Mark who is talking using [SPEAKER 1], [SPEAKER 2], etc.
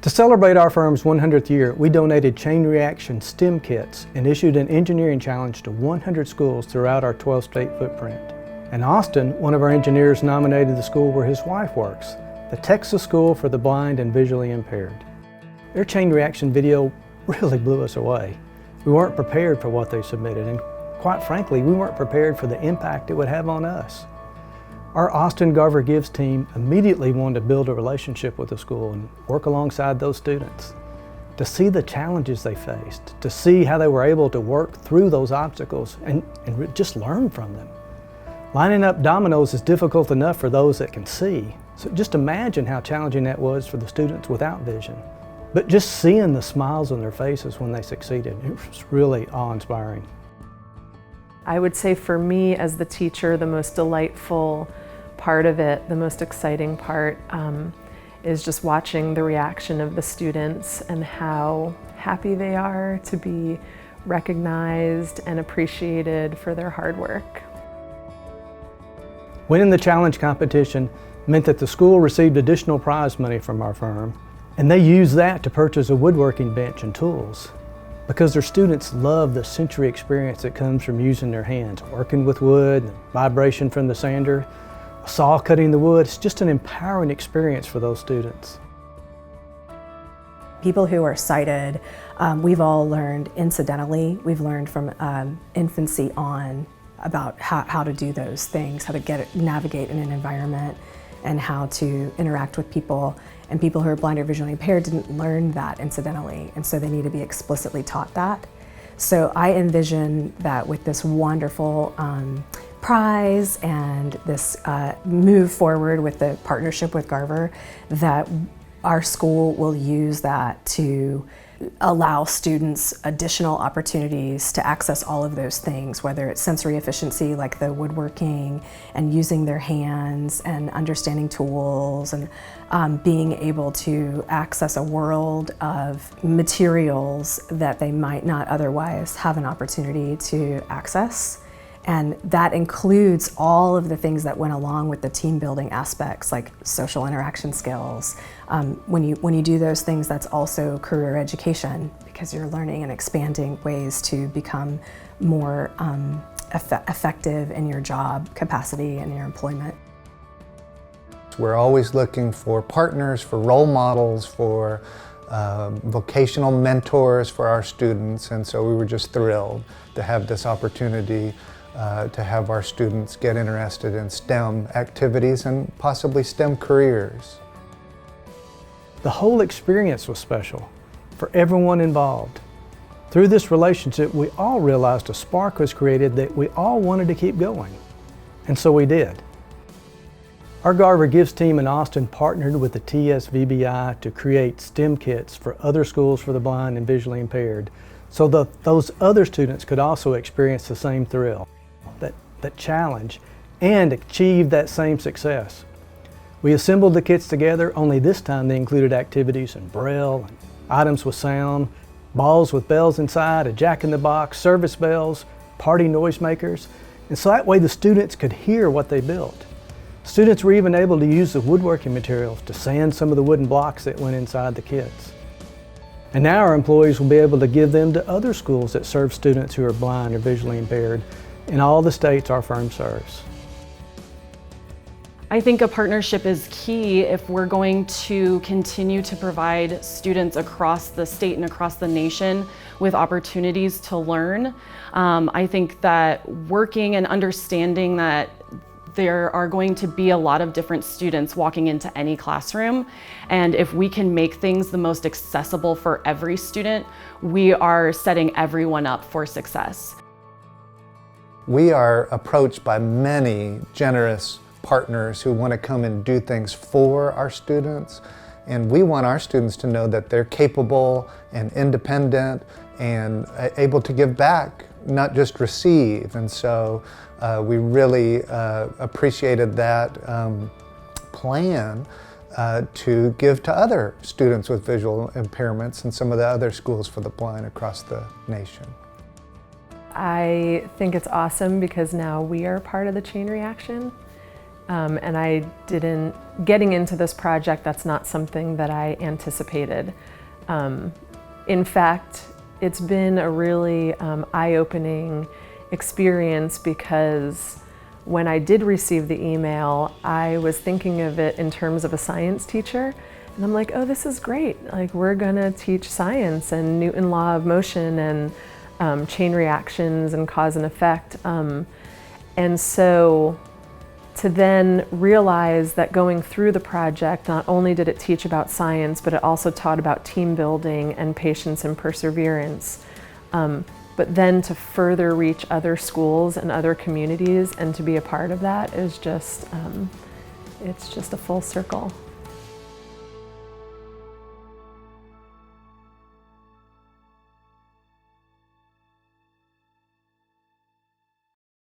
[SPEAKER 1] To celebrate our firm's 100th year, we donated chain reaction STEM kits and issued an engineering challenge to 100 schools throughout our 12-state footprint. In Austin, one of our engineers nominated the school where his wife works, the Texas School for the Blind and Visually Impaired. Their chain reaction video really blew us away. We weren't prepared for what they submitted, and quite frankly, we weren't prepared for the impact it would have on us. Our Austin Garver Gives team immediately wanted to build a relationship with the school and work alongside those students. To see the challenges they faced, to see how they were able to work through those obstacles and just learn from them. Lining up dominoes is difficult enough for those that can see, so just imagine how challenging that was for the students without vision. But just seeing the smiles on their faces when they succeeded, it was really awe-inspiring.
[SPEAKER 2] I would say for me as the teacher, the most delightful part of it, the most exciting part, is just watching the reaction of the students and how happy they are to be recognized and appreciated for their hard work.
[SPEAKER 1] Winning the challenge competition meant that the school received additional prize money from our firm, and they used that to purchase a woodworking bench and tools. Because their students love the sensory experience that comes from using their hands, working with wood, the vibration from the sander, a saw cutting the wood. It's just an empowering experience for those students.
[SPEAKER 3] People who are sighted, we've all learned incidentally. We've learned from infancy on about how to do those things, how to navigate in an environment, and how to interact with people. And people who are blind or visually impaired didn't learn that incidentally, and so they need to be explicitly taught that. So I envision that with this wonderful prize and this move forward with the partnership with Garver, that our school will use that to allow students additional opportunities to access all of those things, whether it's sensory efficiency like the woodworking and using their hands and understanding tools and being able to access a world of materials that they might not otherwise have an opportunity to access. And that includes all of the things that went along with the team building aspects, like social interaction skills. When you do those things, that's also career education, because you're learning and expanding ways to become more effective in your job capacity and your employment.
[SPEAKER 4] We're always looking for partners, for role models, for vocational mentors for our students, and so we were just thrilled to have this opportunity to have our students get interested in STEM activities and possibly STEM careers.
[SPEAKER 1] The whole experience was special for everyone involved. Through this relationship, we all realized a spark was created that we all wanted to keep going, and so we did. Our Garver Gives team in Austin partnered with the TSVBI to create STEM kits for other schools for the blind and visually impaired, so that those other students could also experience the same thrill, that challenge, and achieve that same success. We assembled the kits together, only this time they included activities in Braille, and items with sound, balls with bells inside, a jack-in-the-box, service bells, party noisemakers, and so that way the students could hear what they built. Students were even able to use the woodworking materials to sand some of the wooden blocks that went inside the kits. And now our employees will be able to give them to other schools that serve students who are blind or visually impaired in all the states our firm serves.
[SPEAKER 5] I think a partnership is key if we're going to continue to provide students across the state and across the nation with opportunities to learn. I think that working and understanding that there are going to be a lot of different students walking into any classroom, and if we can make things the most accessible for every student, we are setting everyone up for success.
[SPEAKER 4] We are approached by many generous partners who want to come and do things for our students, and we want our students to know that they're capable and independent and able to give back, not just receive. And so we really appreciated that plan to give to other students with visual impairments and some of the other schools for the blind across the nation.
[SPEAKER 2] I think it's awesome because now we are part of the chain reaction, and getting into this project, that's not something that I anticipated. In fact, it's been a really eye-opening experience, because when I did receive the email, I was thinking of it in terms of a science teacher. And I'm like, oh, this is great. Like, we're gonna teach science and Newton's law of motion and chain reactions and cause and effect. And so to then realize that going through the project, not only did it teach about science, but it also taught about team building and patience and perseverance. But then to further reach other schools and other communities and to be a part of that is just, it's just a full circle.